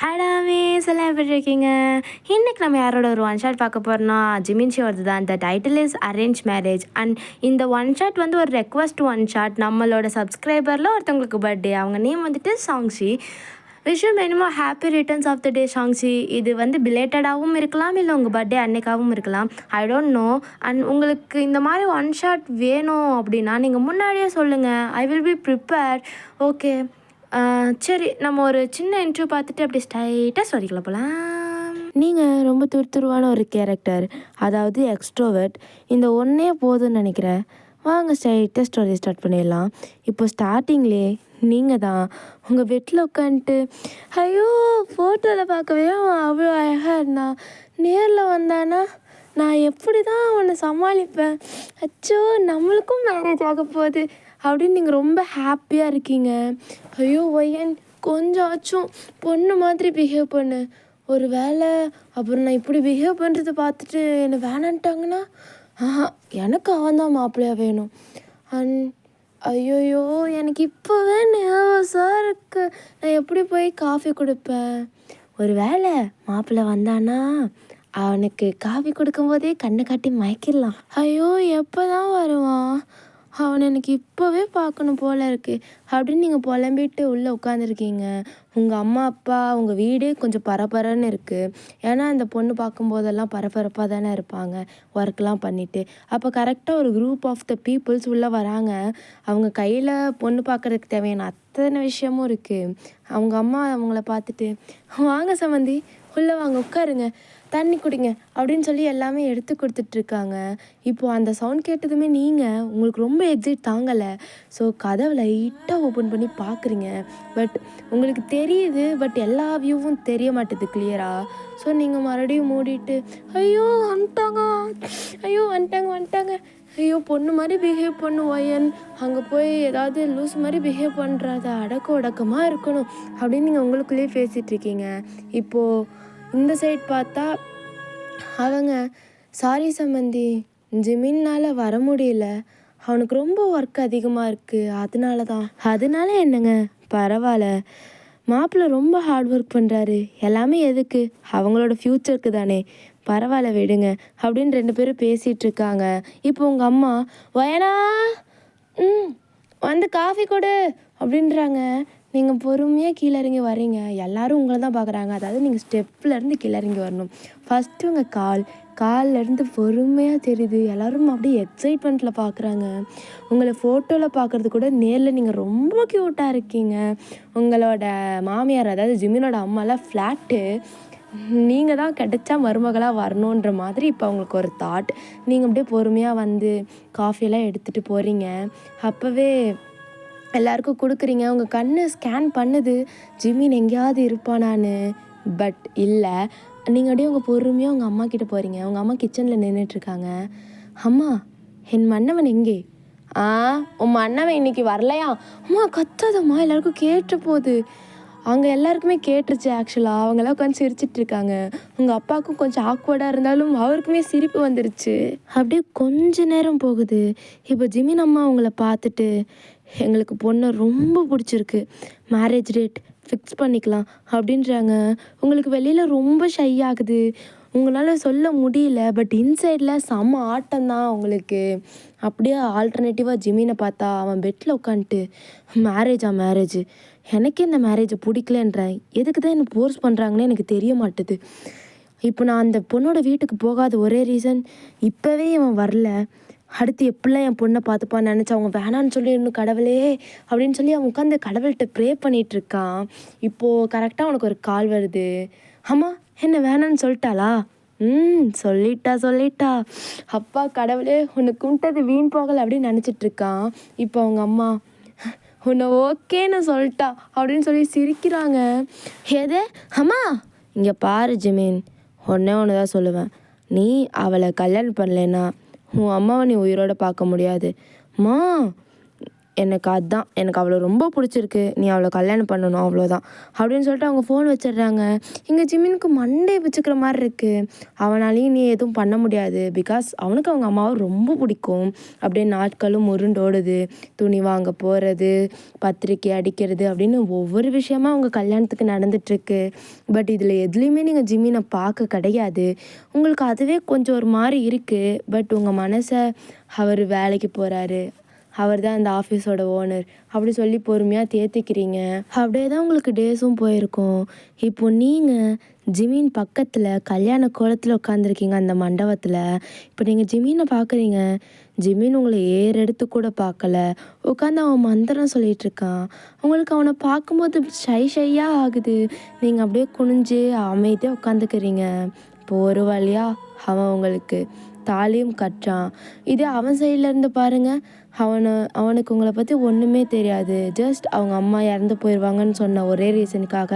Hi டாமீஸ் எல்லாம் எப்படி இருக்கீங்க? இன்றைக்கி நம்ம யாரோட ஒரு ஒன் ஷாட் பார்க்க போகிறோம்னா ஜிமின் ஷோர்து தான். The title is arrange marriage. And இந்த ஒன் ஷாட் வந்து ஒரு ரெக்வஸ்ட் ஒன் ஷாட். நம்மளோட சப்ஸ்கிரைபரில் ஒருத்தவங்களுக்கு பர்த்டே, அவங்க நேம் வந்துட்டு சாங்ஷி. விஷயம் என்னமோ happy returns of the day சாங்ஷி. இது வந்து பிலேட்டடாகவும் இருக்கலாம், இல்லை உங்கள் பர்த்டே அன்னைக்காகவும் இருக்கலாம், ஐ டோன்ட் நோ. அண்ட் உங்களுக்கு இந்த மாதிரி ஒன் ஷாட் வேணும் அப்படின்னா நீங்கள் முன்னாடியே சொல்லுங்கள், I will be prepared. Okay, சரி, நம்ம ஒரு சின்ன இன்ட்ரோ பார்த்துட்டு அப்படி ஸ்ட்ரைட்டாக ஸ்டோரிக்குள்ள போகலாம். நீங்கள் ரொம்ப துருதுருவான ஒரு கேரக்டர், அதாவது எக்ஸ்ட்ரோவர்ட். இந்த ஒன்றே போதும்னு நினைக்கிறேன். வாங்க ஸ்ட்ரைட்டாக ஸ்டோரி ஸ்டார்ட் பண்ணிடலாம். இப்போ ஸ்டார்டிங்லேயே நீங்கள் தான் உங்கள் வீட்டில் உட்காந்துட்டு, ஐயோ ஃபோட்டோவில் பார்க்கவே அவன் அவ்வளோ அழகாக இருந்தான், நேரில் வந்தானா நான் எப்படி தான் அவனை சமாளிப்பேன், அச்சோ நம்மளுக்கும் மேரேஜ் ஆக போகுது அப்படின்னு நீங்கள் ரொம்ப ஹாப்பியாக இருக்கீங்க. ஐயோ ஒய்யன் கொஞ்சம் ஆச்சும் பொண்ணு மாதிரி பிஹேவ் பண்ணு, ஒரு வேளை அப்புறம் நான் இப்படி பிஹேவ் பண்ணுறதை பார்த்துட்டு என்னை வேணான்ட்டாங்கன்னா எனக்கு அவன் தான் மாப்பிள்ளையாக வேணும். அண்ட் ஐயோயோ எனக்கு இப்போவே நர்வஸாக இருக்கு, நான் எப்படி போய் காஃபி கொடுப்பேன்? ஒரு வேளை மாப்பிள்ளை வந்தானா அவனுக்கு காஃபி கொடுக்கும்போதே கண்ணை காட்டி மயக்கிடலாம். ஐயோ எப்போ தான் வருவான், அவனை எனக்கு இப்போவே பார்க்கணும் போல் இருக்குது அப்படின்னு நீங்கள் புலம்பிட்டு உள்ளே உட்காந்துருக்கீங்க. உங்கள் அம்மா அப்பா உங்கள் வீடே கொஞ்சம் பரபரன்னு இருக்குது. ஏன்னா அந்த பொண்ணு பார்க்கும்போதெல்லாம் பரபரப்பாக தானே இருப்பாங்க, ஒர்க்லாம் பண்ணிவிட்டு. அப்போ கரெக்டாக ஒரு குரூப் ஆஃப் த பீப்புள்ஸ் உள்ளே வராங்க. அவங்க கையில் பொண்ணு பார்க்குறதுக்கு தேவையான அத்தனை விஷயமும் இருக்குது. அவங்க அம்மா அவங்கள பார்த்துட்டு, வாங்க சம்மந்தி உள்ளே வாங்க உட்காருங்க, தண்ணி குடிங்க அப்படின்னு சொல்லி எல்லாமே எடுத்து கொடுத்துட்ருக்காங்க. இப்போது அந்த சவுண்ட் கேட்டதுமே நீங்கள் உங்களுக்கு ரொம்ப எக்ஸைட் தாங்கலை. ஸோ கதவை லைட்டாக ஓப்பன் பண்ணி பார்க்குறீங்க. பட் உங்களுக்கு தெரியுது, பட் எல்லா வியூவும் தெரிய மாட்டேது கிளியராக. ஸோ நீங்கள் மறுபடியும் மூடிட்டு, ஐயோ வந்துட்டாங்க, ஐயோ வந்துட்டாங்க, ஐயோ பொண்ணு மாதிரி பிஹேவ் பண்ணு ஒயன், அங்கே போய் ஏதாவது லூஸ் மாதிரி பிஹேவ் பண்ணுறாத, அடக்கமாக இருக்கணும் அப்படின்னு நீங்கள் உங்களுக்குள்ளேயே பேசிகிட்ருக்கீங்க. இப்போது இந்த சைட் பார்த்தா அவங்க, சாரி சம்மந்தி ஜிமின்னால் வர முடியல, அவனுக்கு ரொம்ப ஒர்க் அதிகமாக இருக்குது, அதனால என்னங்க பரவாயில்ல, மாப்பிள்ளை ரொம்ப ஹார்ட் ஒர்க் பண்ணுறாரு, எல்லாமே எதுக்கு, அவங்களோட ஃப்யூச்சருக்கு தானே, பரவாயில்ல விடுங்க அப்படின்னு 2 பேரும் பேசிகிட்டு இருக்காங்க. இப்போ உங்கள் அம்மா, வயனா வந்து காஃபி கொடு அப்படின்றாங்க. நீங்கள் பொறுமையாக கீழே இறங்கி வரீங்க. எல்லோரும் உங்களை தான் பார்க்குறாங்க. அதாவது நீங்கள் ஸ்டெப்லேருந்து கீழே இறங்கி வரணும். ஃபஸ்ட்டு உங்கள் கால்லேருந்து பொறுமையாக தெரியுது. எல்லோரும் அப்படியே எக்ஸைட்மெண்ட்டில் பார்க்குறாங்க. உங்களை ஃபோட்டோவில் பார்க்குறது கூட நேரில் நீங்கள் ரொம்ப க்யூட்டாக இருக்கீங்க. உங்களோட மாமியார், அதாவது ஜிமினோட அம்மாலாம் ஃப்ளாட்டு, நீங்கள் தான் கிடைச்சா மருமகளாக வரணுன்ற மாதிரி இப்போ அவங்களுக்கு ஒரு தாட். நீங்கள் அப்படியே பொறுமையாக வந்து காஃபியெல்லாம் எடுத்துகிட்டு போகிறீங்க. அப்போவே எல்லாருக்கும் கொடுக்குறீங்க. உங்கள் கண்ணை ஸ்கேன் பண்ணுது, ஜிமின் எங்கேயாவது இருப்பானான்னு. பட் இல்லை. நீங்கள் அப்படியே உங்கள் பொறுமையாக உங்கள் அம்மா கிட்டே போகிறீங்க. உங்கள் அம்மா கிச்சனில் நின்றுட்டுருக்காங்க. அம்மா என் மன்னவன் எங்கே? உன் மன்னவன் இன்னைக்கு வரலையா? அம்மா கத்தாதம்மா, எல்லாருக்கும் கேட்டு போகுது. அங்கே எல்லாருக்குமே கேட்டுருச்சு. ஆக்சுவலாக அவங்கெல்லாம் உட்காந்து சிரிச்சிட்ருக்காங்க. உங்கள் அப்பாவுக்கும் கொஞ்சம் ஆக்வர்டாக இருந்தாலும் அவருக்குமே சிரிப்பு வந்துருச்சு. அப்படியே கொஞ்ச நேரம் போகுது. இப்போ ஜிமின் அம்மா அவங்கள பார்த்துட்டு, எங்களுக்கு பொண்ணை ரொம்ப பிடிச்சிருக்கு, மேரேஜ் டேட் ஃபிக்ஸ் பண்ணிக்கலாம் அப்படின்றாங்க. உங்களுக்கு வெளியில் ரொம்ப ஷை ஆகுது, உங்களால் சொல்ல முடியல. பட் இன்சைடில் செம்ம ஆட்டம்தான் உங்களுக்கு. அப்படியே ஆல்டர்னேட்டிவாக ஜிமினை பார்த்தா அவன் பெட்டில் உட்காந்துட்டு, மேரேஜ் எனக்கே இந்த மேரேஜை பிடிக்கலன்றேன், எதுக்கு தான் என்னை ஃபோர்ஸ் பண்ணுறாங்கன்னு எனக்கு தெரிய மாட்டுது. இப்போ நான் அந்த பொண்ணோட வீட்டுக்கு போகாத ஒரே ரீசன், இப்போவே இவன் வரல, அடுத்து எப்படிலாம் என் பொண்ணை பார்த்துப்பான்னு நினச்சி அவங்க வேணான்னு சொல்லி இன்னும் கடவுளே அப்படின்னு சொல்லி அவன் உட்காந்து கடவுள்கிட்ட ப்ரே பண்ணிகிட்ருக்கான். இப்போது கரெக்டாக அவனுக்கு ஒரு கால் வருது. அம்மா என்ன வேணான்னு சொல்லிட்டாளா? சொல்லிட்டா. அப்பா கடவுளே உன்னை கும்பிட்டது வீண் போகலை அப்படின்னு நினச்சிட்ருக்கான். இப்போ அவங்க அம்மா, உன்னை ஓகேன்னு சொல்லிட்டா அப்படின்னு சொல்லி சிரிக்கிறாங்க. எது அம்மா? இங்கே பாரு ஜிமின், ஒன்று தான் சொல்லுவேன், நீ அவளை கல்யாணம் பண்ணலைன்னா உன் அம்மாவை நீ உயிரோடு பார்க்க முடியாது. அம்மா எனக்கு அதான் எனக்கு அவளை ரொம்ப பிடிச்சிருக்கு, நீ அவளை கல்யாணம் பண்ணணும் அவ்வளோதான் அப்படின்னு சொல்லிட்டு அவங்க ஃபோன் வச்சிடுறாங்க. இங்கே ஜிமினுக்கு மண்டே வச்சுக்கிற மாதிரி இருக்குது. அவனாலையும் நீ எதுவும் பண்ண முடியாது, பிகாஸ் அவனுக்கு அவங்க அம்மாவை ரொம்ப பிடிக்கும். அப்படியே நாட்களும் உருண்டோடுது. துணி வாங்க போகிறது, பத்திரிக்கை அடிக்கிறது அப்படின்னு ஒவ்வொரு விஷயமா அவங்க கல்யாணத்துக்கு நடந்துட்டுருக்கு. பட் இதில் எதுலேயுமே நீங்கள் ஜிமினை பார்க்க கிடையாது. உங்களுக்கு அதுவே கொஞ்சம் ஒரு மாதிரி இருக்குது. பட் உங்கள் மனசை அவர் வேலைக்கு போகிறாரு, அவர் தான் இந்த ஆஃபீஸோட ஓனர் அப்படி சொல்லி பொறுமையாக தேத்திக்கிறீங்க. அப்படியே தான் உங்களுக்கு டேஸும் போயிருக்கும். இப்போ நீங்கள் ஜிமின் பக்கத்தில் கல்யாண கோலத்தில் உட்காந்துருக்கீங்க அந்த மண்டபத்தில். இப்போ நீங்கள் ஜிமீனை பார்க்குறீங்க. ஜிமின் உங்களை ஏறெடுத்து கூட பார்க்கல, உட்காந்து அவன் மந்திரம் சொல்லிகிட்டு இருக்கான். உங்களுக்கு அவனை பார்க்கும்போது ஷையாக ஆகுது. நீங்கள் அப்படியே குனிஞ்சு அமைதியாக உட்காந்துக்கிறீங்க. இப்போ ஒரு வழியாக அவன் உங்களுக்கு தாலியும் கட்டுறான். இதே அவன் சைட்லேருந்து பாருங்கள், அவனுக்கு உங்களை பற்றி ஒன்றுமே தெரியாது. ஜஸ்ட் அவங்க அம்மா இறந்து போயிடுவாங்கன்னு சொன்ன ஒரே ரீசனுக்காக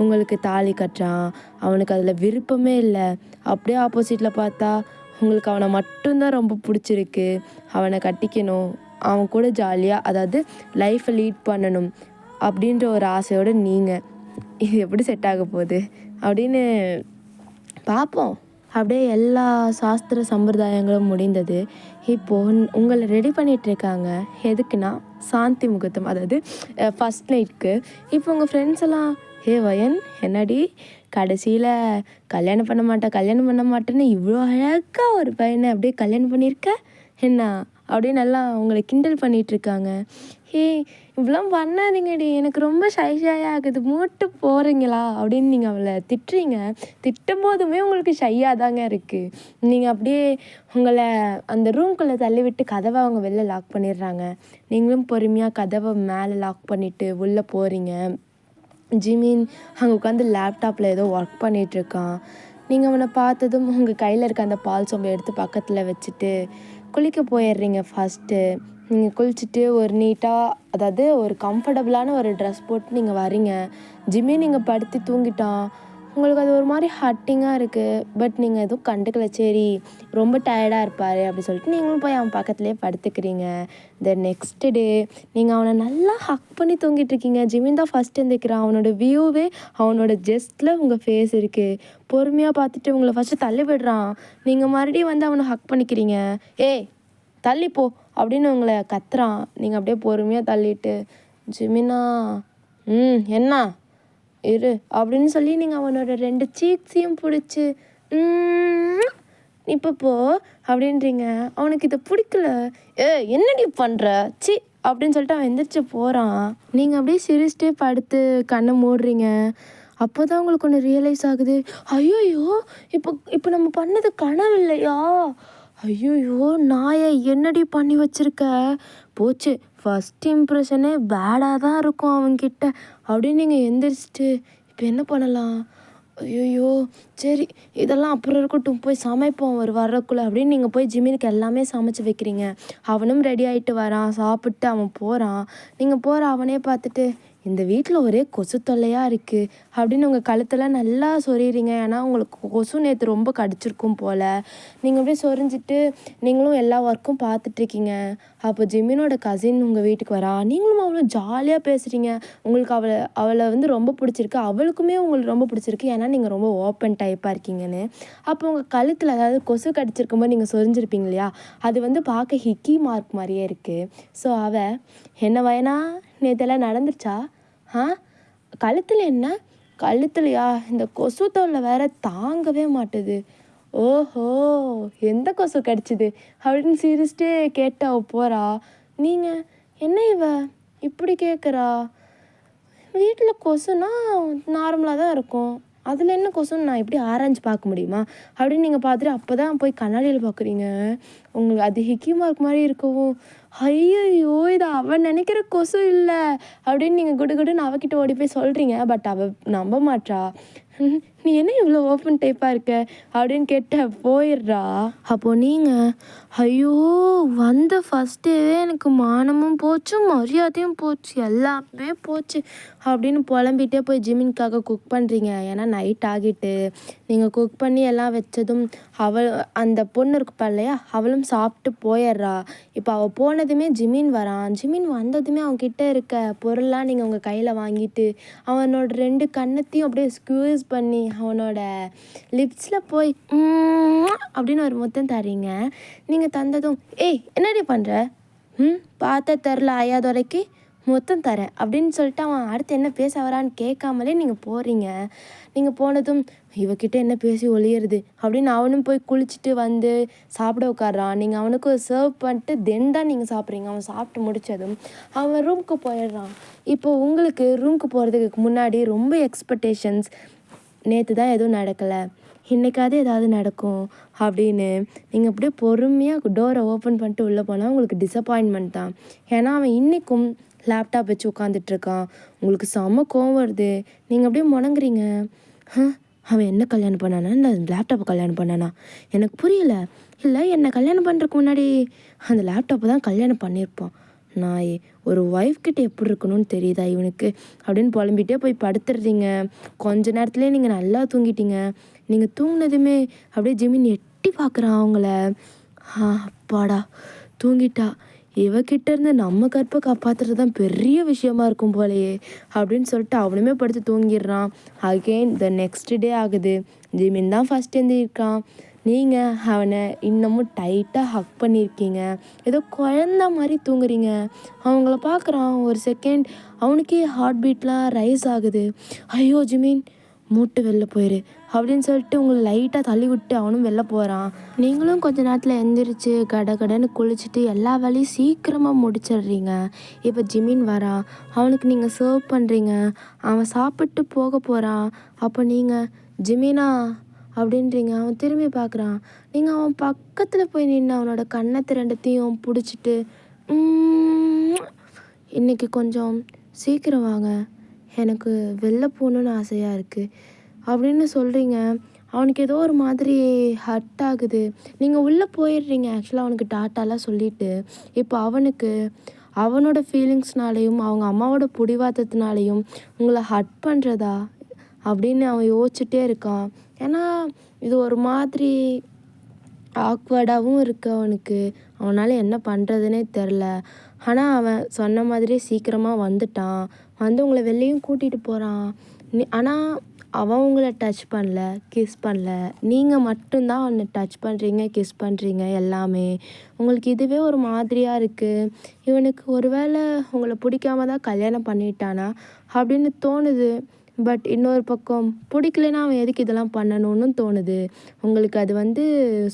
உங்களுக்கு தாலி கட்டுறான். அவனுக்கு அதில் விருப்பமே இல்லை. அப்படியே ஆப்போசிட்டில் பார்த்தா உங்களுக்கு அவனை மட்டும்தான் ரொம்ப பிடிச்சிருக்கு. அவனை கட்டிக்கணும், அவன் கூட ஜாலியாக அதாவது லைஃப்பை லீட் பண்ணணும் அப்படின்ற ஒரு ஆசையோடு நீங்கள் இது எப்படி செட் ஆக போகுது அப்படின்னு பார்ப்போம். அப்படியே எல்லா சாஸ்திர சம்பிரதாயங்களும் முடிந்தது. இப்போது உங்களை ரெடி பண்ணிகிட்ருக்காங்க. எதுக்குன்னா சாந்தி முகூர்த்தம், அதாவது ஃபஸ்ட் நைட்டுக்கு. இப்போ உங்கள் ஃப்ரெண்ட்ஸ் எல்லாம், ஹே வயன் என்னடி கடைசியில் கல்யாணம் பண்ண மாட்டேன்னு இவ்வளோ அழகாக ஒரு பையனை அப்படியே கல்யாணம் பண்ணியிருக்க என்ன அப்படின்னு நல்லா உங்களை கிண்டல் பண்ணிகிட்ருக்காங்க. ஹே இப்படிலாம் பண்ணாதீங்கடி, எனக்கு ரொம்ப ஷையாக ஆகுது, மூட்டு போகிறீங்களா அப்படின்னு நீங்கள் அவளை திட்டுறீங்க. திட்டும் போதுமே உங்களுக்கு ஷையாக தாங்க இருக்குது. நீங்கள் அப்படியே உங்களை அந்த ரூம்குள்ளே தள்ளி விட்டு கதவை அவங்க வெளில லாக் பண்ணிடுறாங்க. நீங்களும் பொறுமையாக கதவை மேலே லாக் பண்ணிவிட்டு உள்ளே போகிறீங்க. ஜிமின் அங்கே உட்காந்து லேப்டாப்பில் ஏதோ ஒர்க் பண்ணிகிட்ருக்கான். நீங்கள் அவனை பார்த்ததும் உங்கள் கையில் இருக்க அந்த பால் சொம்பை எடுத்து பக்கத்தில் வச்சுட்டு குளிக்க போயிடுறீங்க. ஃபஸ்ட்டு நீங்கள் குளிச்சுட்டு ஒரு நீட்டாக அதாவது ஒரு கம்ஃபர்டபுளான ஒரு ட்ரெஸ் போட்டு நீங்கள் வரீங்க. ஜிமின் நீங்கள் படுத்து தூங்கிட்டான். உங்களுக்கு அது ஒரு மாதிரி ஹட்டிங்காக இருக்குது. பட் நீங்கள் எதுவும் கண்டுக்கல, சரி ரொம்ப டயர்டாக இருப்பார் அப்படி சொல்லிட்டு நீங்களும் போய் அவன் பக்கத்துலேயே படுத்துக்கிறீங்க. தென் நெக்ஸ்ட் டே நீங்கள் அவனை நல்லா ஹக் பண்ணி தூங்கிட்டுருக்கீங்க. ஜிமின் தான் ஃபஸ்ட் எழுந்திருக்கிறான். அவனோட வியூவே அவனோட ஜஸ்ட்டில் உங்கள் ஃபேஸ் இருக்குது. பொறுமையாக பார்த்துட்டு உங்களை ஃபஸ்ட்டு தள்ளி விடுறான். நீங்கள் மறுபடியும் வந்து அவனை ஹக் பண்ணிக்கிறீங்க. ஏய் தள்ளிப்போ அப்படின்னு உங்களை கத்துறான். நீங்கள் அப்படியே பொறுமையாக தள்ளிட்டு, ஜிமினா என்ன இரு அப்படின்னு சொல்லி நீங்கள் அவனோட 2 சீக்ஸையும் பிடிச்சி இப்போ போ அப்படின்றீங்க. அவனுக்கு இதை பிடிக்கல. என்னடி பண்ணுற சி அப்படின்னு சொல்லிட்டு அவன் எந்திரிச்சு போகிறான். நீங்கள் அப்படியே சிரிச்சிட்டே படுத்து கண்ணை மூடுறீங்க. அப்போ தான் உங்களுக்கு ஒன்று ரியலைஸ் ஆகுது. ஐயோயோ இப்போ நம்ம பண்ணது கனவு இல்லையா? ஐயோயோ நாயை என்னடி பண்ணி வச்சுருக்க, போச்சு ஃபஸ்ட் இம்ப்ரெஷனே பேடாக தான் இருக்கும் அவன்கிட்ட அப்படின்னு நீங்கள் எந்திரிச்சிட்டு இப்போ என்ன பண்ணலாம்? ஐயோயோ சரி இதெல்லாம் அப்புறம் இருக்கட்டும், போய் சமைப்போம் அவர் வர்றக்குள்ளே அப்படின்னு நீங்கள் போய் ஜிமினுக்கு எல்லாமே சமைச்சு வைக்கிறீங்க. அவனும் ரெடி ஆகிட்டு வரான், சாப்பிட்டு அவன் போகிறான். நீங்கள் போகிற அவனே பார்த்துட்டு, இந்த வீட்டில் ஒரே கொசு தொல்லையாக இருக்குது அப்படின்னு உங்கள் கழுத்தெல்லாம் நல்லா சொறிகிறீங்க. ஏன்னா உங்களுக்கு கொசு நேற்று ரொம்ப கடிச்சிருக்கும் போல். நீங்கள் அப்படியே சொரிஞ்சிட்டு நீங்களும் எல்லா ஒர்க்கும் பார்த்துட்ருக்கீங்க. அப்போ ஜிமினோட கசின் உங்கள் வீட்டுக்கு வரா. நீங்களும் அவ்வளோ ஜாலியாக பேசுகிறீங்க. உங்களுக்கு அவளை வந்து ரொம்ப பிடிச்சிருக்கு, அவளுக்குமே உங்களுக்கு ரொம்ப பிடிச்சிருக்கு. ஏன்னா நீங்கள் ரொம்ப ஓப்பன் டைப்பாக இருக்கீங்கன்னு. அப்போ உங்கள் கழுத்தில் அதாவது கொசு கடிச்சிருக்கும்போது நீங்கள் சொரிஞ்சிருப்பீங்க இல்லையா, அது வந்து பார்க்க ஹிக்கி மார்க் மாதிரியே இருக்குது. ஸோ அவள் என்ன வயனா நேற்றெல்லாம் நடந்துருச்சா? கழுத்தில் என்ன? கழுத்துலையா? இந்த கொசு தொல்லை வேற தாங்கவே மாட்டுது. ஓஹோ எந்த கொசு கடிச்சிது அப்படின்னு சிரிச்சிட்டே கேட்டா போகிறா. நீங்கள் என்ன இவ இப்படி கேட்குறா? வீட்டில் கொசுனா நார்மலாக தான் இருக்கும், அதில் என்ன கொசுன்னு நான் எப்படி ஆராய்ஞ்சு பார்க்க முடியுமா அப்படின்னு நீங்கள் பார்த்துட்டு அப்போ தான் போய் கண்ணாடியில் பார்க்குறீங்க. உங்களுக்கு அது ஹிக்கி மார்க் மாதிரி இருக்கவும், ஐயோ இது அவன் நினைக்கிற கொசு இல்லை அப்படின்னு நீங்கள் குடுகுடுன்னு அவகிட்ட ஓடி போய் சொல்கிறீங்க. பட் அவள் நம்ப மாட்டா. நீ என்ன இவ்வளோ ஓப்பன் டைப்பாக இருக்க அப்படின்னு கேட்ட போயிடுறா. அப்போது நீங்கள் ஐயோ வந்த ஃபஸ்ட் டேவே எனக்கு மானமும் போச்சு, மரியாதையும் போச்சு, எல்லாமே போச்சு அப்படின்னு புலம்பிகிட்டே போய் ஜிமின்காக குக் பண்ணுறீங்க. ஏன்னா நைட் ஆகிட்டு நீங்கள் குக் பண்ணி எல்லாம் வச்சதும் அந்த பொண்ணு இருப்பா இல்லையா, அவளும் சாப்பிட்டு போயிடுறா. இப்போ அவள் போனதுமே ஜிமின் வரான். ஜிமின் வந்ததுமே அவன்கிட்ட இருக்க பொருள்லாம் நீங்கள் உங்கள் கையில் வாங்கிட்டு அவனோட 2 கன்னத்தையும் அப்படியே ஸ்க்யூஸ் பண்ணி அவனோட லிப்ஸில் போய் அப்படின்னு ஒரு முத்தம் தரீங்க. நீங்கள் தந்ததும் ஏய் என்னடி பண்ணுற, பார்த்தா தெரில ஐயாதுரைக்கு மொத்தம் தரேன் அப்படின்னு சொல்லிட்டு அவன் அடுத்து என்ன பேச வரான்னு கேட்காமலே நீங்கள் போகிறீங்க. நீங்கள் போனதும் இவக்கிட்ட என்ன பேசி ஒளியிறது அப்படின்னு அவனும் போய் குளிச்சுட்டு வந்து சாப்பிட உட்காடுறான். நீங்கள் அவனுக்கு சர்வ் பண்ணிட்டு தென் தான் நீங்கள் சாப்பிட்றீங்க. அவன் சாப்பிட்டு முடித்ததும் அவன் ரூமுக்கு போயிடுறான். இப்போது உங்களுக்கு ரூமுக்கு போகிறதுக்கு முன்னாடி ரொம்ப எக்ஸ்பெக்டேஷன்ஸ், நேற்று தான் எதுவும் நடக்கலை, இன்றைக்காவது ஏதாவது நடக்கும் அப்படின்னு நீங்கள் அப்படியே பொறுமையாக டோரை ஓப்பன் பண்ணிட்டு உள்ளே போனால் உங்களுக்கு டிசப்பாயின்மெண்ட் தான். ஏன்னா அவன் இன்றைக்கும் லேப்டாப் வச்சு உட்காந்துட்ருக்கான். உங்களுக்கு செம்ம கோவம் வருது. நீங்கள் அப்படியே முணங்குறீங்க. அவன் என்ன கல்யாணம் பண்ணானா, இந்த லேப்டாப்பை கல்யாணம் பண்ணானா எனக்கு புரியல. இல்லை என்னை கல்யாணம் பண்ணுறதுக்கு முன்னாடி அந்த லேப்டாப்பை தான் கல்யாணம் பண்ணியிருப்பான். நான் ஒரு ஒய்ஃப் கிட்ட எப்படி இருக்கணும்னு தெரியுதா இவனுக்கு அப்படின்னு புலம்பிகிட்டே போய் படுத்துடுறீங்க. கொஞ்ச நேரத்துலேயே நீங்கள் நல்லா தூங்கிட்டீங்க. நீங்கள் தூங்கினதுமே அப்படியே ஜிமின் எட்டி பார்க்குறான் அவங்கள. அப்பாடா தூங்கிட்டா, இவகிட்ட இருந்து நம்ம கற்பை காப்பாற்றுறது தான் பெரிய விஷயமா இருக்கும் போலையே அப்படின்னு சொல்லிட்டு அவனுமே படுத்து தூங்கிடுறான். அகெயின் த நெக்ஸ்ட் டே ஆகுது. ஜிமின் தான் ஃபஸ்ட் எழுந்திருக்கான். நீங்கள் அவனை இன்னமும் டைட்டாக ஹக் பண்ணியிருக்கீங்க. ஏதோ குழந்த மாதிரி தூங்குறீங்க. அவங்கள பார்க்குறான். ஒரு செகண்ட் அவனுக்கே ஹார்ட் பீட்லாம் ரைஸ் ஆகுது. ஐயோ ஜிமின் மூட்டு வெளில போயிரு அப்படின்னு சொல்லிட்டு உங்களை லைட்டாக தள்ளி விட்டு அவனும் வெளில போகிறான். நீங்களும் கொஞ்ச நேரத்தில் எந்திரிச்சு கடன்னு குளிச்சுட்டு எல்லா வேலையும் சீக்கிரமாக முடிச்சிடுறீங்க. இப்போ ஜிமின் வரான். அவனுக்கு நீங்கள் சர்வ் பண்ணுறீங்க. அவன் சாப்பிட்டு போக போகிறான். அப்போ நீங்கள் ஜிமினா அப்படின்றீங்க. அவன் திரும்பி பார்க்குறான். நீங்கள் அவன் பக்கத்தில் போய் நின்று அவனோட கன்னத்தை 2த்தையும் பிடிச்சிட்டு இன்றைக்கி கொஞ்சம் சீக்கிரம் வாங்க, எனக்கு வெளில போகணுன்னு ஆசையாக இருக்குது அப்படின்னு சொல்கிறீங்க. அவனுக்கு ஏதோ ஒரு மாதிரி ஹர்ட் ஆகுது. நீங்கள் உள்ளே போயிடுறீங்க. ஆக்சுவலாக அவனுக்கு டாட்டாலாம் சொல்லிவிட்டு இப்போ அவனுக்கு அவனோட ஃபீலிங்ஸ்னாலேயும் அவங்க அம்மாவோட பிடிவாதத்தினாலையும் உங்களை ஹர்ட் பண்ணுறதா அப்படின்னு அவன் யோசிச்சுட்டே இருக்கான். ஏன்னா இது ஒரு மாதிரி ஆக்வர்டாகவும் இருக்குது அவனுக்கு. அவனால் என்ன பண்ணுறதுனே தெரில. ஆனால் அவன் சொன்ன மாதிரியே சீக்கிரமாக வந்துட்டான். வந்து உங்களை வெளியும் கூட்டிகிட்டு போகிறான். ஆனால் அவன் உங்களை டச் பண்ணல, கிஸ் பண்ணல. நீங்கள் மட்டும்தான் அவனை டச் பண்ணுறீங்க, கிஸ் பண்ணுறீங்க எல்லாமே. உங்களுக்கு இதுவே ஒரு மாதிரியாக இருக்குது. இவனுக்கு ஒரு வேளை உங்களை பிடிக்காம தான் கல்யாணம் பண்ணிட்டானா அப்படின்னு தோணுது. பட் இன்னொரு பக்கம் பிடிக்கலன்னா அவன் எதுக்கு இதெல்லாம் பண்ணணும்னு தோணுது. உங்களுக்கு அது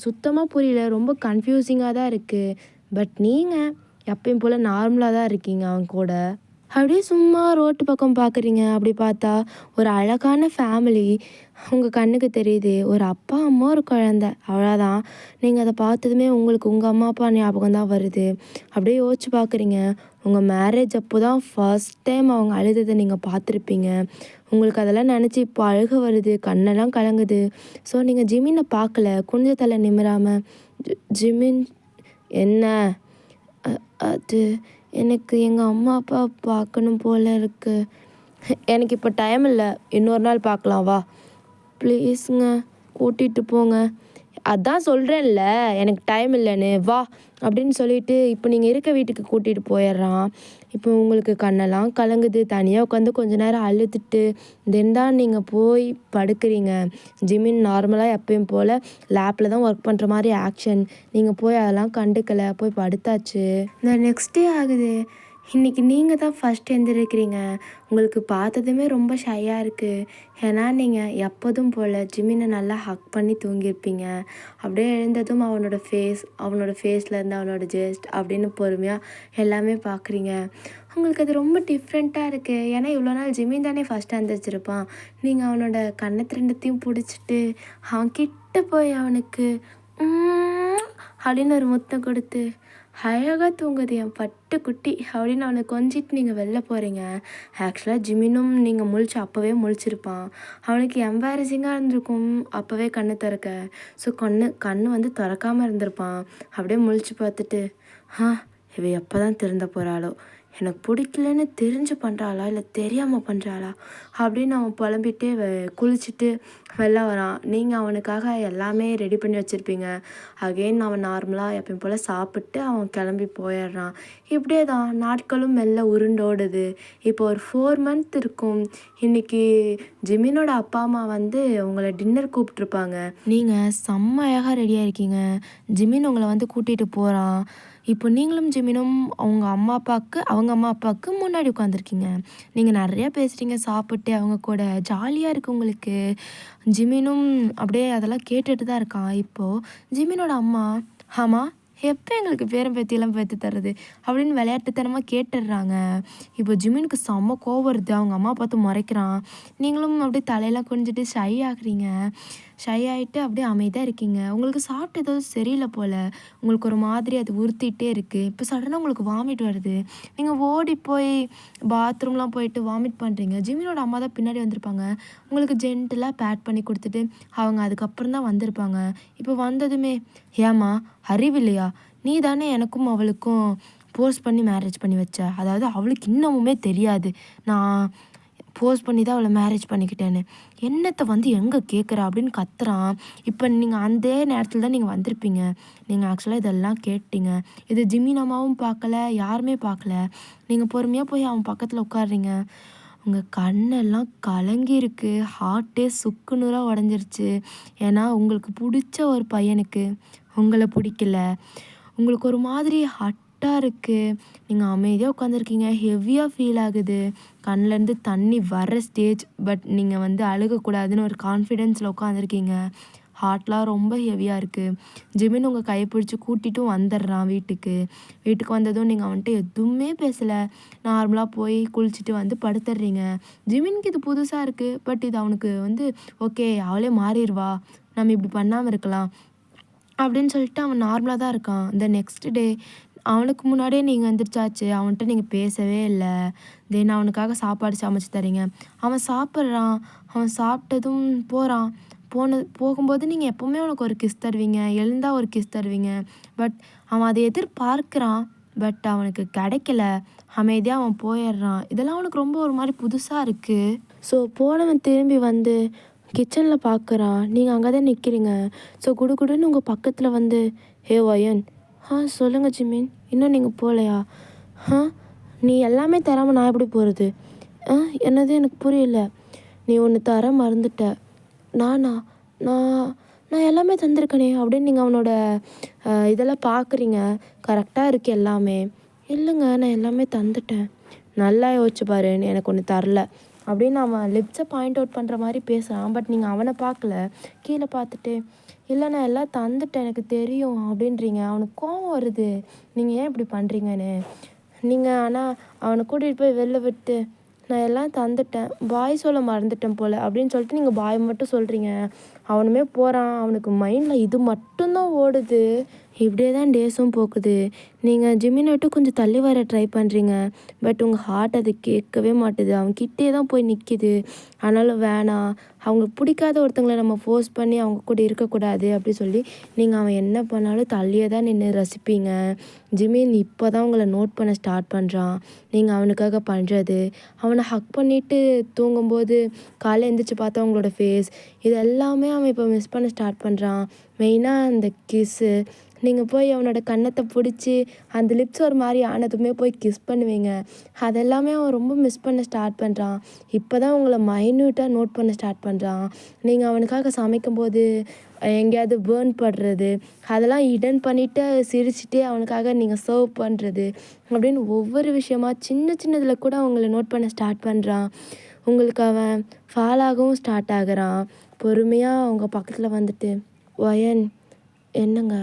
சுத்தமாக புரியல. ரொம்ப கன்ஃபியூசிங்காக தான் இருக்குது. பட் நீங்கள் எப்பயும் போல் நார்மலாக தான் இருக்கீங்க அவன் கூட. அப்படியே சும்மா ரோட்டு பக்கம் பார்க்குறீங்க. அப்படி பார்த்தா ஒரு அழகான ஃபேமிலி உங்கள் கண்ணுக்கு தெரியுது. ஒரு அப்பா அம்மா ஒரு குழந்த, அவ்வளோதான். நீங்கள் அதை பார்த்ததுமே உங்களுக்கு உங்கள் அம்மா அப்பா ஞாபகம் தான் வருது. அப்படியே யோசிச்சு பார்க்குறீங்க. உங்கள் மேரேஜ் அப்போ தான் ஃபர்ஸ்ட் டைம் அவங்க அழுததை நீங்கள் பார்த்துருப்பீங்க. உங்களுக்கு அதெல்லாம் நினச்சி இப்போ அழுக வருது, கண்ணெல்லாம் கலங்குது. ஸோ நீங்கள் ஜிமினை பார்க்கல, குனிஞ்ச தலை நிமிராமல் ஜிமின் என்ன அது எனக்கு எங்கள் அம்மா அப்பா பார்க்கணும் போல் இருக்குது. எனக்கு இப்போ டைம் இல்லை, இன்னொரு நாள் பார்க்கலாம் வா ப்ளீஸுங்க, கூட்டிகிட்டு போங்க. அதான் சொல்கிறேன்ல எனக்கு டைம் இல்லைன்னு, வா அப்படின்னு சொல்லிட்டு இப்போ நீங்கள் இருக்க வீட்டுக்கு கூட்டிகிட்டு போயிடுறான். இப்போ உங்களுக்கு கண்ணெல்லாம் கலங்குது. தனியாக உட்காந்து கொஞ்ச நேரம் அழுதுட்டு தென் தான் நீங்கள் போய் படுக்கிறீங்க. ஜிமின் நார்மலாக எப்பயும் போல் லேப்பில் தான் ஒர்க் பண்ணுற மாதிரி ஆக்ஷன். நீங்கள் போய் அதெல்லாம் கண்டுக்கலை, போய் படுத்தாச்சு. இந்த நெக்ஸ்ட் டே ஆகுது. இன்றைக்கி நீங்கள் தான் ஃபஸ்ட் எழுந்திருக்கிறீங்க. உங்களுக்கு பார்த்ததுமே ரொம்ப ஷையாக இருக்குது. ஏன்னா நீங்கள் எப்போதும் போல் ஜிமினை நல்லா ஹக் பண்ணி தூங்கியிருப்பீங்க. அப்படியே எழுந்ததும் அவனோட ஃபேஸ்லேருந்து அவனோட ஜெஸ்ட் அப்படின்னு பொறுமையாக எல்லாமே பார்க்குறீங்க. உங்களுக்கு அது ரொம்ப டிஃப்ரெண்ட்டாக இருக்குது. ஏன்னா இவ்வளோ நாள் ஜிமின் தானே ஃபஸ்ட்டு எழுந்திரிச்சிருப்பான். நீங்கள் அவனோட கண்ணத்து 2த்தையும் பிடிச்சிட்டு அவன் கிட்ட போய் அவனுக்கு அப்படின்னு ஒரு முத்தம் கொடுத்து அழகா தூங்குது என் பட்டு குட்டி அப்படின்னு அவனை கொஞ்சிட்டு நீங்கள் வெளில போகிறீங்க. ஆக்சுவலாக ஜிமினும் நீங்கள் முழிச்சு அப்போவே முழிச்சிருப்பான். அவனுக்கு எம்பாரசிங்காக இருந்திருக்கும் அப்போவே கண்ணு திறக்க. ஸோ கண்ணு வந்து திறக்காமல் இருந்திருப்பான். அப்படியே முழிச்சு பார்த்துட்டு, ஆ இவ எப்போ தான் திருந்த போகிறாளோ, எனக்கு பிடிக்கலன்னு தெரிஞ்சு பண்ணுறாளா இல்லை தெரியாமல் பண்ணுறாளா அப்படின்னு அவன் புலம்பிகிட்டே குளிச்சுட்டு வெளில வரான். நீங்கள் அவனுக்காக எல்லாமே ரெடி பண்ணி வச்சுருப்பீங்க. அகெயின் அவன் நார்மலாக எப்பயும் போல் சாப்பிட்டு அவன் கிளம்பி போயிடுறான். இப்படியே தான் நாட்களும் மெல்ல உருண்டோடுது. இப்போ ஒரு 4 மந்த் இருக்கும். இன்றைக்கி ஜிமினோட அப்பா அம்மா வந்து உங்களை டின்னர் கூப்பிட்ருப்பாங்க. நீங்கள் செம்ம அழகாக ரெடியாக இருக்கீங்க. ஜிமின் உங்களை வந்து கூட்டிகிட்டு போகிறான். இப்போ நீங்களும் ஜிமினும் அவங்க அம்மா அப்பாவுக்கு முன்னாடி உட்காந்துருக்கீங்க. நீங்கள் நிறையா பேசுகிறீங்க சாப்பிட்டு அவங்க கூட. ஜாலியாக இருக்குது உங்களுக்கு. ஜிமினும் அப்படியே அதெல்லாம் கேட்டுட்டு தான் இருக்கான். இப்போது ஜிமினோட அம்மா, ஆமாம் எப்போ எங்களுக்கு பேரம் பேத்தியெல்லாம் பேத்து தர்றது அப்படின்னு விளையாட்டுத்தனமாக கேட்டுடுறாங்க. இப்போ ஜிமினுக்கு செம்ம கோவம் வருது. அவங்க அம்மா பார்த்து முறைக்கிறான். நீங்களும் அப்படியே தலையெல்லாம் குனிஞ்சிட்டு ஷை ஆகுறீங்க. ஷை ஆகிட்டு அப்படியே அமைதியாக இருக்கீங்க. உங்களுக்கு சாப்பிட்டு ஏதோ சரியில்லை போல். உங்களுக்கு ஒரு மாதிரி அது உறுத்திட்டே இருக்குது. இப்போ சடனாக உங்களுக்கு வாமிட் வருது. நீங்கள் ஓடி போய் பாத்ரூம்லாம் போயிட்டு வாமிட் பண்ணுறீங்க. ஜிமினோட அம்மா தான் பின்னாடி வந்திருப்பாங்க. உங்களுக்கு ஜென்டலாக பேட் பண்ணி கொடுத்துட்டு அவங்க அதுக்கப்புறம் தான் வந்திருப்பாங்க. இப்போ வந்ததுமே, ஏம்மா அறிவில்லையா, நீ தானே எனக்கும் அவளுக்கும் போஸ்ட் பண்ணி மேரேஜ் பண்ணி வச்ச. அதாவது அவளுக்கு இன்னமுமே தெரியாது நான் போஸ்ட் பண்ணி தான் அவளை மேரேஜ் பண்ணிக்கிட்டேன்னு. என்னத்தை வந்து எங்கே கேட்குற அப்படின்னு கத்துறான். இப்போ நீங்கள் அந்த நேரத்தில் தான் நீங்கள் வந்திருப்பீங்க. நீங்கள் ஆக்சுவலாக இதெல்லாம் கேட்டீங்க. இது ஜிமின் அம்மாவும் பார்க்கல, யாருமே பார்க்கல. நீங்கள் பொறுமையாக போய் அவன் பக்கத்தில் உட்காடுறீங்க. உங்கள் கண்ணெல்லாம் கலங்கியிருக்கு. ஹார்ட்டே சுக்கு நூறாக உடஞ்சிருச்சு. ஏன்னா உங்களுக்கு பிடிச்ச ஒரு பையனுக்கு உங்களை பிடிக்கல. உங்களுக்கு ஒரு மாதிரி இருக்குது. நீங்கள் அமைதியாக உட்காந்துருக்கீங்க. ஹெவியாக ஃபீல் ஆகுது. கண்ணிலேருந்து தண்ணி வர ஸ்டேஜ். பட் நீங்கள் வந்து அழுகக்கூடாதுன்னு ஒரு கான்ஃபிடென்ஸில் உட்காந்துருக்கீங்க. ஹார்ட்லாம் ரொம்ப ஹெவியாக இருக்குது. ஜிமின் உங்கள் கையை பிடிச்சி கூட்டிகிட்டும் வந்துடுறான் வீட்டுக்கு. வீட்டுக்கு வந்ததும் நீங்கள் அவன்கிட்ட எதுவுமே பேசலை. நார்மலாக போய் குளிச்சுட்டு வந்து படுத்துடுறீங்க. ஜிமினுக்கு இது புதுசாக இருக்குது. பட் இது அவனுக்கு வந்து ஓகே அவளே மாறிடுவா, நம்ம இப்படி பண்ணாமல் இருக்கலாம் அப்படின்னு சொல்லிட்டு அவன் நார்மலாக தான் இருக்கான். இந்த நெக்ஸ்ட் டே அவனுக்கு முன்னாடியே நீங்கள் வந்துருச்சாச்சு. அவன்கிட்ட நீங்கள் பேசவே இல்லை. தென் அவனுக்காக சாப்பாடு சமைச்சு தரீங்க. அவன் சாப்பிட்றான். அவன் சாப்பிட்டதும் போகிறான். போகும்போது நீங்கள் எப்போவுமே அவனுக்கு ஒரு கிஸ் தருவீங்க. எழுந்தால் ஒரு கிஸ் தருவீங்க. பட் அவன் அதை எதிர்பார்க்குறான். பட் அவனுக்கு கிடைக்கல. அமைதியாக அவன் போயிடுறான். இதெல்லாம் அவனுக்கு ரொம்ப ஒரு மாதிரி புதுசாக இருக்குது. ஸோ போனவன் திரும்பி வந்து கிச்சனில் பார்க்குறான். நீங்கள் அங்கே தான் நிற்கிறீங்க. ஸோ குடுகுடுன்னு உங்கள் பக்கத்தில் வந்து, ஹே வயன், சொல்லுங்கள் ஜிமின், இன்னும் நீங்கள் போகலையா? நீ எல்லாமே தராமல் நான் எப்படி போகிறது? என்னது எனக்கு புரியல. நீ ஒன்று தர மறந்துட்ட. நானா? நான் நான் எல்லாமே தந்திருக்கனே அப்படின்னு நீங்கள் அவனோட இதெல்லாம் பார்க்குறீங்க. கரெக்டாக இருக்குது எல்லாமே. இல்லைங்க நான் எல்லாமே தந்துட்டேன். நல்லா யோசிச்சு பாரு, எனக்கு ஒன்று தரல அப்படின்னு அவன் லிப்ஸை பாயிண்ட் அவுட் பண்ணுற மாதிரி பேசுகிறான். பட் நீங்கள் அவனை பார்க்கல. கீழே பார்த்துட்டு, இல்லை நான் எல்லாம் தந்துட்டேன் எனக்கு தெரியும் அப்படின்றீங்க. அவனுக்கு கோவம் வருது நீங்கள் ஏன் இப்படி பண்ணுறீங்கன்னு. நீங்கள் ஆனால் அவனை கூட்டிகிட்டு போய் வெளில விட்டு, நான் எல்லாம் தந்துட்டேன், பாய் சொல்ல மறந்துட்டேன் போல் அப்படின்னு சொல்லிட்டு நீங்கள் பாய் மட்டும் சொல்கிறீங்க. அவனுமே போகிறான். அவனுக்கு மைண்டில் இது மட்டும்தான் ஓடுது. இப்படியே தான் டேஸும் போகுது. நீங்கள் ஜிம்மினை விட்டு கொஞ்சம் தள்ளி வர ட்ரை பண்ணுறீங்க. பட் உங்கள் ஹார்ட் அது கேட்கவே மாட்டுது. அவன் கிட்டே தான் போய் நிற்கிது. ஆனாலும் வேணாம், அவங்களுக்கு பிடிக்காத ஒருத்தங்களை நம்ம ஃபோர்ஸ் பண்ணி அவங்க கூட இருக்கக்கூடாது அப்படி சொல்லி நீங்கள் அவன் என்ன பண்ணாலும் தள்ளியே தான் நின்று ரசிப்பீங்க. ஜிமின் இப்போ தான் உங்களை நோட் பண்ண ஸ்டார்ட் பண்ணுறான். நீங்கள் அவனுக்காக பண்ணுறது, அவனை ஹக் பண்ணிவிட்டு தூங்கும்போது காலையில் எழுந்திரிச்சு பார்த்தா அவங்களோட ஃபேஸ், இது எல்லாமே அவன் இப்போ மிஸ் பண்ண ஸ்டார்ட் பண்ணுறான். மெயினாக அந்த கிஸ்ஸு, நீங்கள் போய் அவனோட கன்னத்தை பிடிச்சி அந்த லிப்ஸ் ஒரு மாதிரி ஆனதுமே போய் கிஸ் பண்ணுவீங்க. அதெல்லாமே அவன் ரொம்ப மிஸ் பண்ண ஸ்டார்ட் பண்ணுறான். இப்போ தான் உங்களை மைன்யூட்டாக நோட் பண்ண ஸ்டார்ட் பண்ணுறான். நீங்கள் அவனுக்காக சமைக்கும்போது எங்கேயாவது பேர்ன் படுறது, அதெல்லாம் இடன் பண்ணிவிட்டு சிரிச்சுட்டே அவனுக்காக நீங்கள் சர்வ் பண்ணுறது அப்படின்னு ஒவ்வொரு விஷயமா சின்ன சின்னதில் கூட அவங்கள நோட் பண்ண ஸ்டார்ட் பண்ணுறான். உங்களுக்கு அவன் ஃபாலாகவும் ஸ்டார்ட் ஆகுறான். பொறுமையாக அவங்க பக்கத்தில் வந்துட்டு, வயன் என்னங்க,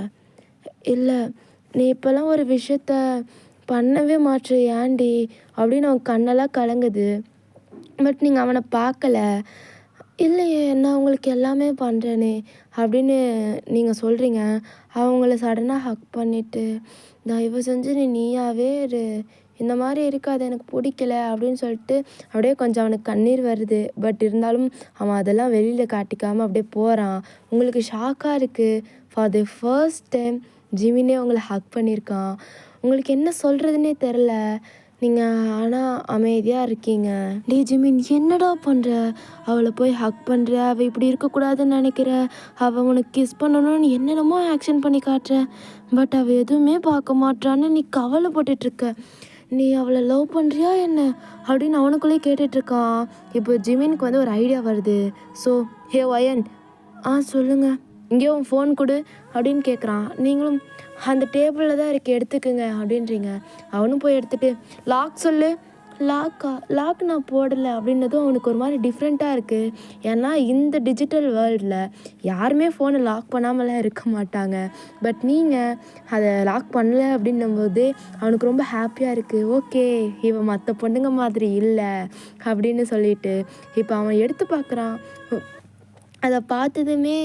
இல்லை நீ இப்போல்லாம் ஒரு விஷயத்த பண்ணவே மாட்ற ஏன்டி அப்படின்னு அவன் கண்ணெல்லாம் கலங்குது. பட் நீங்கள் அவனை பார்க்கல. இல்லையே, நான் உங்களுக்கு எல்லாமே பண்ணுறேனே அப்படின்னு நீங்கள் சொல்கிறீங்க. அவங்கள சடனாக ஹக் பண்ணிவிட்டு, தயவு செஞ்சு நீயாவே இரு, இந்த மாதிரி இருக்காது, எனக்கு பிடிக்கல அப்படின்னு சொல்லிட்டு அப்படியே கொஞ்சம் அவனுக்கு கண்ணீர் வருது. பட் இருந்தாலும் அவன் அதெல்லாம் வெளியில் காட்டிக்காமல் அப்படியே போகிறான். உங்களுக்கு ஷாக்காக இருக்குது. ஃபார் தி ஃபர்ஸ்ட் டைம் ஜிமினே உங்களை ஹக் பண்ணியிருக்கான். உங்களுக்கு என்ன சொல்கிறதுனே தெரில. நீங்கள் ஆனால் அமைதியாக இருக்கீங்க. டேய் ஜிமின், என்னடா பண்ணுற? அவளை போய் ஹக் பண்ணுற, அவள் இப்படி இருக்கக்கூடாதுன்னு நினைக்கிற, அவள் உனக்கு கிஸ் பண்ணணும்னு என்னென்னமோ ஆக்ஷன் பண்ணி காட்டுற. பட் அவள் எதுவுமே பார்க்க மாட்டான்னு நீ கவலைப்பட்டுட்ருக்க. நீ அவளை லவ் பண்ணுறியா என்ன அப்படின்னு அவனுக்குள்ளேயே கேட்டுட்ருக்கான். இப்போ ஜிமினுக்கு வந்து ஒரு ஐடியா வருது. ஸோ ஹே வயன், சொல்லுங்கள், இங்கேயே உன் ஃபோன் கொடு அப்படின்னு கேட்குறான். நீங்களும் அந்த டேபிளில் தான் இருக்குது, எடுத்துக்குங்க அப்படின்றீங்க. அவனும் போய் எடுத்துகிட்டு லாக் சொல்லு. லாக் நான் போடலை அப்படின்னதும் அவனுக்கு ஒரு மாதிரி டிஃப்ரெண்ட்டாக இருக்குது. ஏன்னா இந்த டிஜிட்டல் வேர்ல்டில் யாருமே ஃபோனை லாக் பண்ணாமலாம் இருக்க மாட்டாங்க. பட் நீங்கள் அதை லாக் பண்ணல அப்படின்னும்போது அவனுக்கு ரொம்ப ஹாப்பியாக இருக்குது. ஓகே, இவன் மற்ற பொண்ணுங்க மாதிரி இல்லை அப்படின்னு சொல்லிட்டு இப்போ அவன் எடுத்து பார்க்குறான். அதை பார்த்ததுமே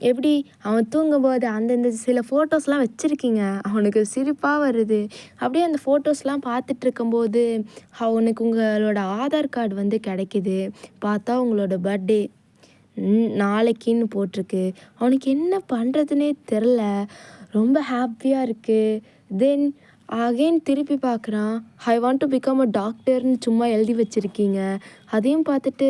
எப்படி அவன் தூங்கும்போது அந்தந்த சில ஃபோட்டோஸ்லாம் வச்சுருக்கீங்க, அவனுக்கு சிரிப்பாக வருது. அப்படியே அந்த ஃபோட்டோஸ்லாம் பார்த்துட்டு இருக்கும்போது அவனுக்கு உங்களோட ஆதார் கார்டு வந்து கிடைக்கிது. பார்த்தா உங்களோட பர்த்டே நாளைக்குன்னு போட்டிருக்கு. அவனுக்கு என்ன பண்ணுறதுனே தெரில. ரொம்ப ஹாப்பியாக இருக்குது. தென் அகெயின் திருப்பி பார்க்குறான். I want to become a டாக்டர்னு சும்மா எழுதி வச்சுருக்கீங்க. அதையும் பார்த்துட்டு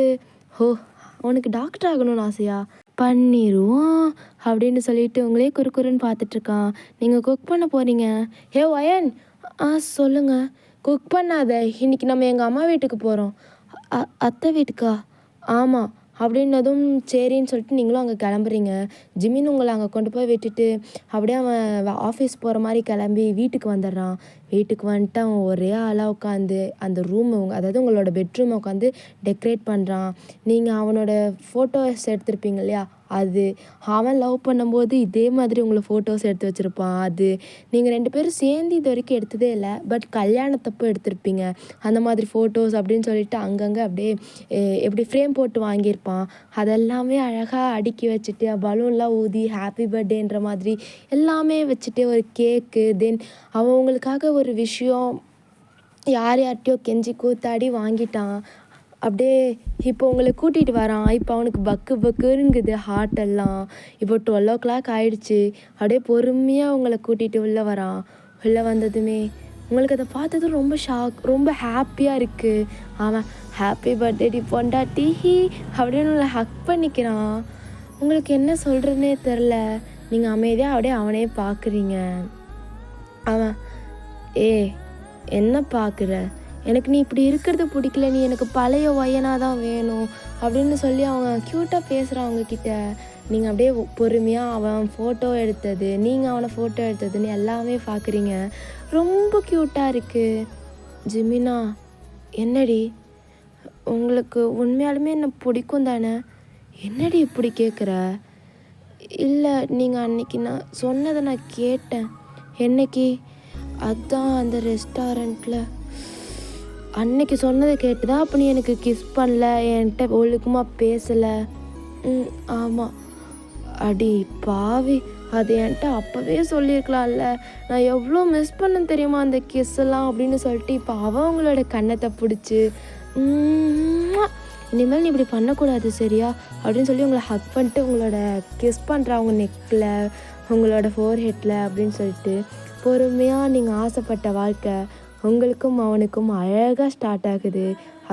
அவனுக்கு டாக்டர் ஆகணும்னு ஆசையா? பண்ணிடுவோம் அப்படின்னு சொல்லிட்டு உங்களே குறுக்குறுன்னு பார்த்துட்ருக்கான். நீங்கள் குக் பண்ண போகிறீங்க. ஹே வயன், சொல்லுங்கள். குக் பண்ணாத, இன்றைக்கி நம்ம எங்கள் அம்மா வீட்டுக்கு போகிறோம். அத்தை வீட்டுக்கா? ஆமாம் அப்படின்னதும் சரின்னு சொல்லிட்டு நீங்களும் அங்கே கிளம்புறீங்க. ஜிமின் உங்களை அங்கே கொண்டு போய் விட்டுட்டு அப்படியே அவன் ஆஃபீஸ் போகிற மாதிரி கிளம்பி வீட்டுக்கு வந்துடுறான். வீட்டுக்கு வந்துட்டு அவன் ஒரே ஆளாக உட்காந்து அந்த ரூமை, அதாவது உங்களோட பெட்ரூமை உட்காந்து டெக்கரேட் பண்ணுறான். நீங்கள் அவனோட ஃபோட்டோஸ் எடுத்திருப்பீங்க இல்லையா, அது அவன் லவ் பண்ணும்போது இதே மாதிரி உங்களை ஃபோட்டோஸ் எடுத்து வச்சுருப்பான். அது நீங்கள் 2 பேரும் சேர்ந்து இது வரைக்கும் எடுத்ததே இல்லை, பட் கல்யாணத்தப்போ எடுத்திருப்பீங்க அந்த மாதிரி ஃபோட்டோஸ் அப்படின்னு சொல்லிட்டு அங்கங்கே அப்படியே எப்படி ஃப்ரேம் போட்டு வாங்கியிருப்பான். அதெல்லாமே அழகாக அடுக்கி வச்சுட்டு பலூன்லாம் ஊதி ஹாப்பி பர்த்டேன்ற மாதிரி எல்லாமே வச்சுட்டு ஒரு கேக்கு. தென் அவன் உங்களுக்காக ஒரு விஷயம் யார்கிட்டையோ கெஞ்சி கூத்தாடி வாங்கிட்டான். அப்படியே இப்போ உங்களை கூட்டிகிட்டு வரான். இப்போ அவனுக்கு பக்குங்குது ஹார்ட்டெல்லாம். இப்போ 12 o'clock ஆகிடுச்சு. அப்படியே பொறுமையாக உங்களை கூட்டிகிட்டு உள்ளே வரான். உள்ளே வந்ததுமே உங்களுக்கு அதை பார்த்ததும் ரொம்ப ஷாக், ரொம்ப ஹாப்பியாக இருக்குது. அவன் ஹாப்பி பர்த்டே பொண்டாட்டி அப்படின்னு உங்களை ஹக் பண்ணிக்கிறான். உங்களுக்கு என்ன சொல்கிறதுனே தெரில. நீங்கள் அமைதியாக அப்படியே அவனே பார்க்குறீங்க. அவன் என்ன பார்க்குற, எனக்கு நீ இப்படி இருக்கிறது பிடிக்கல, நீ எனக்கு பழைய வயனாக தான் வேணும் அப்படின்னு சொல்லி அவங்க க்யூட்டாக பேசுகிறான் அவங்கக்கிட்ட. நீங்கள் அப்படியே பொறுமையாக அவன் ஃபோட்டோ எடுத்தது, நீங்கள் அவனை ஃபோட்டோ எடுத்ததுன்னு எல்லாமே பார்க்குறீங்க. ரொம்ப க்யூட்டாக இருக்குது. ஜிமினா, என்னடி உங்களுக்கு உண்மையாலுமே என்ன பிடிக்கும் தானே? என்னடி இப்படி கேட்குற? இல்லை, நீங்கள் அன்னைக்கு நான் சொன்னதை நான் கேட்டேன். என்னைக்கு? அதான் அந்த ரெஸ்டாரண்ட்டில் அன்னைக்கு சொன்னதை கேட்டுதான் அப்போ நீ எனக்கு கிஸ் பண்ணல, என்கிட்ட ஒழுக்கமாக பேசலை. ஆமாம். அடி பாவி, அது என்கிட்ட அப்போவே சொல்லியிருக்கலாம்ல. நான் எவ்வளோ மிஸ் பண்ண தெரியுமா அந்த கிஸ்ஸெல்லாம் அப்படின்னு சொல்லிட்டு இப்போ அவங்களோட கன்னத்தை பிடிச்சி இனிமேல் நீ இப்படி பண்ணக்கூடாது சரியா அப்படின்னு சொல்லி உங்களை ஹக் பண்ணிட்டு உங்களோட கிஸ் பண்ணுற அவங்க நெக்கில், உங்களோட ஃபோர்ஹெட்டில் அப்படின்னு சொல்லிட்டு பொறுமையாக நீங்கள் ஆசைப்பட்ட வாழ்க்கை உங்களுக்கும் அவனுக்கும் அழகாக ஸ்டார்ட் ஆகுது.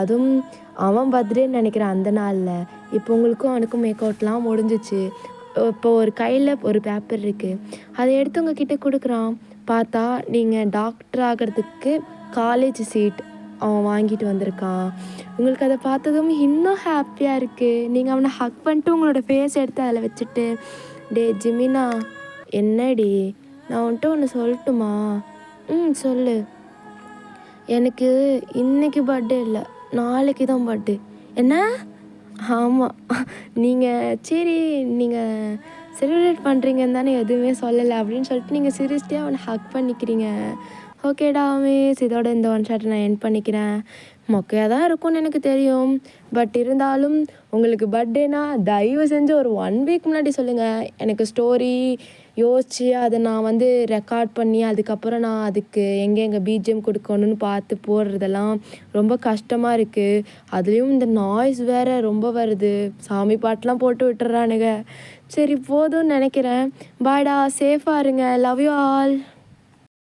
அதுவும் அவன் பர்த்டேன்னு நினைக்கிற அந்த நாளில் இப்போ உங்களுக்கும் அவனுக்கும் மேக் அவுட்லாம் முடிஞ்சிச்சு. இப்போ ஒரு கையில் ஒரு பேப்பர் இருக்குது, அதை எடுத்து உங்ககிட்ட கொடுக்குறான். பார்த்தா நீங்கள் டாக்டர் ஆகிறதுக்கு காலேஜ் சீட் அவன் வாங்கிட்டு வந்திருக்கான். உங்களுக்கு அதை பார்த்ததும் இன்னும் ஹாப்பியாக இருக்குது. நீங்கள் அவனை ஹக் பண்ணிட்டு உங்களோட ஃபேஸ் எடுத்து அதில் வச்சுட்டு, டே ஜிமினா, என்னடி நான் உன்கிட்ட ஒன்று சொல்லட்டுமா? சொல்லு. எனக்கு இன்றைக்கி பர்த்டே இல்லை, நாளைக்கு தான் பர்த்டே. என்ன? ஆமாம், நீங்கள் சரி நீங்கள் செலிப்ரேட் பண்ணுறீங்கன்னு தானே எதுவுமே சொல்லலை அப்படின்னு சொல்லிட்டு நீங்கள் சீரியஸ்லியாக அவனை ஹக் பண்ணிக்கிறீங்க. ஓகேடா மிஸ், இதோட இந்த ஒன் ஷாட்டை நான் எண்ட் பண்ணிக்கிறேன். மொக்கையாக தான் இருக்கும்னு எனக்கு தெரியும். பட் இருந்தாலும் உங்களுக்கு பர்த்டேனா தயவு செஞ்சு ஒரு 1 வீக் முன்னாடி சொல்லுங்கள். எனக்கு ஸ்டோரி யோசித்து அதை நான் வந்து ரெக்கார்ட் பண்ணி அதுக்கப்புறம் நான் அதுக்கு எங்கே பிஜிஎம் கொடுக்கணும்னு பார்த்து போடுறதெல்லாம் ரொம்ப கஷ்டமாக இருக்குது. அதுலேயும் இந்த நாய்ஸ் வேறு ரொம்ப வருது. சாமி பாட்டெலாம் போட்டு விட்டுறானுங்க. சரி போதும்னு நினைக்கிறேன். பாய்டா, சேஃபாக இருங்க. Love you all.